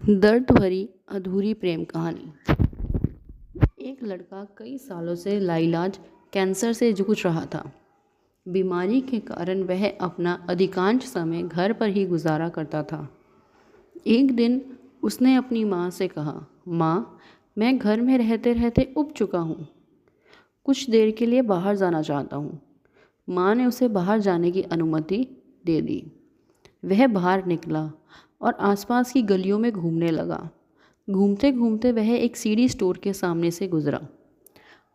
दर्द भरी अधूरी प्रेम कहानी। एक लड़का कई सालों से लाइलाज कैंसर से जूझ रहा था। बीमारी के कारण वह अपना अधिकांश समय घर पर ही गुजारा करता था। एक दिन उसने अपनी माँ से कहा, माँ, मैं घर में रहते रहते ऊब चुका हूँ। कुछ देर के लिए बाहर जाना चाहता हूँ। माँ ने उसे बाहर जाने की अनुमति दे दी। वह बाहर निकला और आसपास की गलियों में घूमने लगा। घूमते घूमते वह एक सीडी स्टोर के सामने से गुजरा।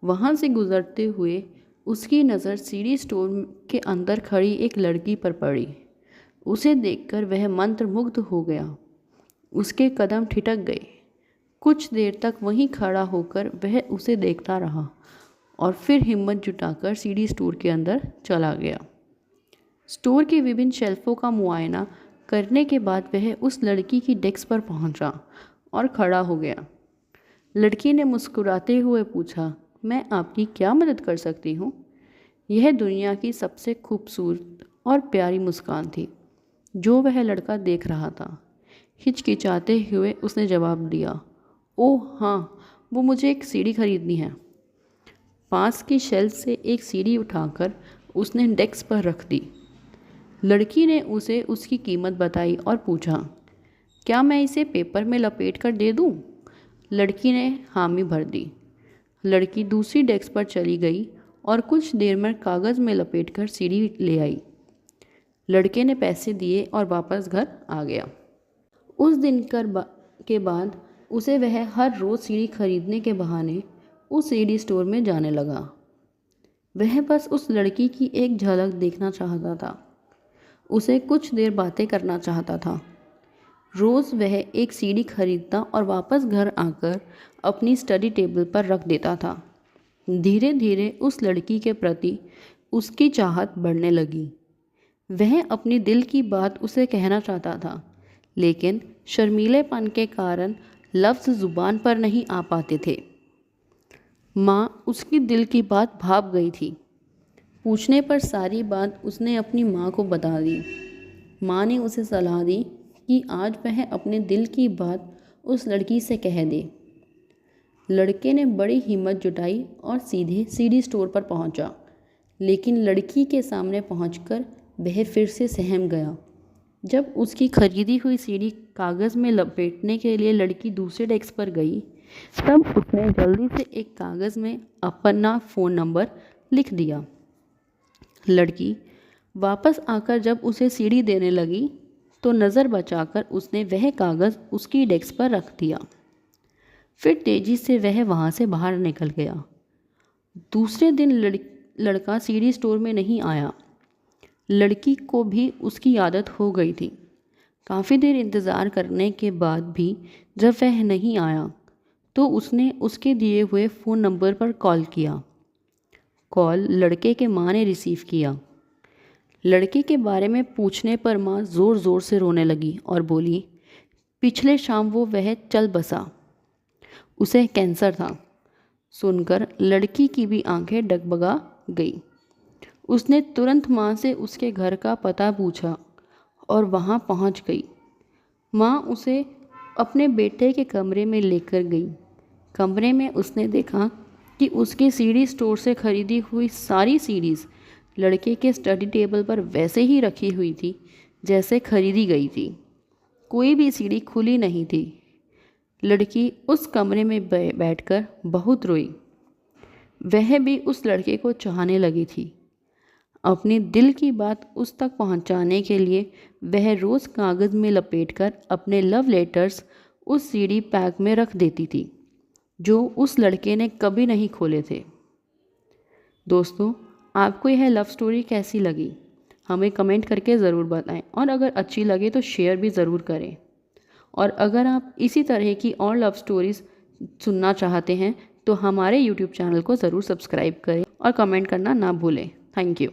वहाँ से गुजरते हुए उसकी नज़र सीडी स्टोर के अंदर खड़ी एक लड़की पर पड़ी। उसे देखकर वह मंत्रमुग्ध हो गया। उसके कदम ठिठक गए। कुछ देर तक वहीं खड़ा होकर वह उसे देखता रहा और फिर हिम्मत जुटाकर सीडी स्टोर के अंदर चला गया। स्टोर के विभिन्न शेल्फों का मुआयना करने के बाद वह उस लड़की की डेस्क पर पहुंचा और खड़ा हो गया। लड़की ने मुस्कुराते हुए पूछा, मैं आपकी क्या मदद कर सकती हूँ? यह दुनिया की सबसे खूबसूरत और प्यारी मुस्कान थी जो वह लड़का देख रहा था। हिचकिचाते हुए उसने जवाब दिया, ओह हाँ, वो मुझे एक सीडी खरीदनी है। पास की शेल्फ से एक सीडी उठाकर उसने डेस्क पर रख दी। लड़की ने उसे उसकी कीमत बताई और पूछा, क्या मैं इसे पेपर में लपेट कर दे दूँ? लड़की ने हामी भर दी। लड़की दूसरी डेस्क पर चली गई और कुछ देर में कागज़ में लपेटकर सीडी ले आई। लड़के ने पैसे दिए और वापस घर आ गया। उस दिन के बाद उसे वह हर रोज़ सीडी खरीदने के बहाने उस सीडी स्टोर में जाने लगा। वह बस उस लड़की की एक झलक देखना चाहता था। उसे कुछ देर बातें करना चाहता था। रोज़ वह एक सीडी खरीदता और वापस घर आकर अपनी स्टडी टेबल पर रख देता था। धीरे धीरे उस लड़की के प्रति उसकी चाहत बढ़ने लगी। वह अपनी दिल की बात उसे कहना चाहता था, लेकिन शर्मीलेपन के कारण लफ्ज़ ज़ुबान पर नहीं आ पाते थे। माँ उसकी दिल की बात भाप गई थी। पूछने पर सारी बात उसने अपनी माँ को बता दी। माँ ने उसे सलाह दी कि आज वह अपने दिल की बात उस लड़की से कह दे। लड़के ने बड़ी हिम्मत जुटाई और सीधे सीडी स्टोर पर पहुंचा, लेकिन लड़की के सामने पहुंचकर वह फिर से सहम गया। जब उसकी खरीदी हुई सीडी कागज़ में लपेटने के लिए लड़की दूसरे डेस्क पर गई, तब उसने जल्दी से एक कागज़ में अपना फ़ोन नंबर लिख दिया। लड़की वापस आकर जब उसे सीडी देने लगी तो नज़र बचाकर उसने वह कागज़ उसकी डेस्क पर रख दिया। फिर तेज़ी से वह वहाँ से बाहर निकल गया। दूसरे दिन लड़का सीडी स्टोर में नहीं आया। लड़की को भी उसकी आदत हो गई थी। काफ़ी देर इंतज़ार करने के बाद भी जब वह नहीं आया तो उसने उसके दिए हुए फ़ोन नंबर पर कॉल किया। कॉल लड़के के माँ ने रिसीव किया। लड़के के बारे में पूछने पर माँ ज़ोर ज़ोर से रोने लगी और बोली, पिछले शाम वह चल बसा, उसे कैंसर था। सुनकर लड़की की भी आंखें डगमगा गई। उसने तुरंत माँ से उसके घर का पता पूछा और वहाँ पहुँच गई। माँ उसे अपने बेटे के कमरे में लेकर गई। कमरे में उसने देखा कि उसके सीडी स्टोर से खरीदी हुई सारी सीडीज़ लड़के के स्टडी टेबल पर वैसे ही रखी हुई थी जैसे खरीदी गई थी। कोई भी सीडी खुली नहीं थी। लड़की उस कमरे में बैठकर बहुत रोई। वह भी उस लड़के को चाहने लगी थी। अपने दिल की बात उस तक पहुंचाने के लिए वह रोज़ कागज़ में लपेटकर अपने लव लेटर्स उस सीडी पैक में रख देती थी जो उस लड़के ने कभी नहीं खोले थे। दोस्तों, आपको यह लव स्टोरी कैसी लगी? हमें कमेंट करके ज़रूर बताएं और अगर अच्छी लगे तो शेयर भी ज़रूर करें। और अगर आप इसी तरह की और लव स्टोरीज़ सुनना चाहते हैं तो हमारे YouTube चैनल को ज़रूर सब्सक्राइब करें और कमेंट करना ना भूलें। Thank you.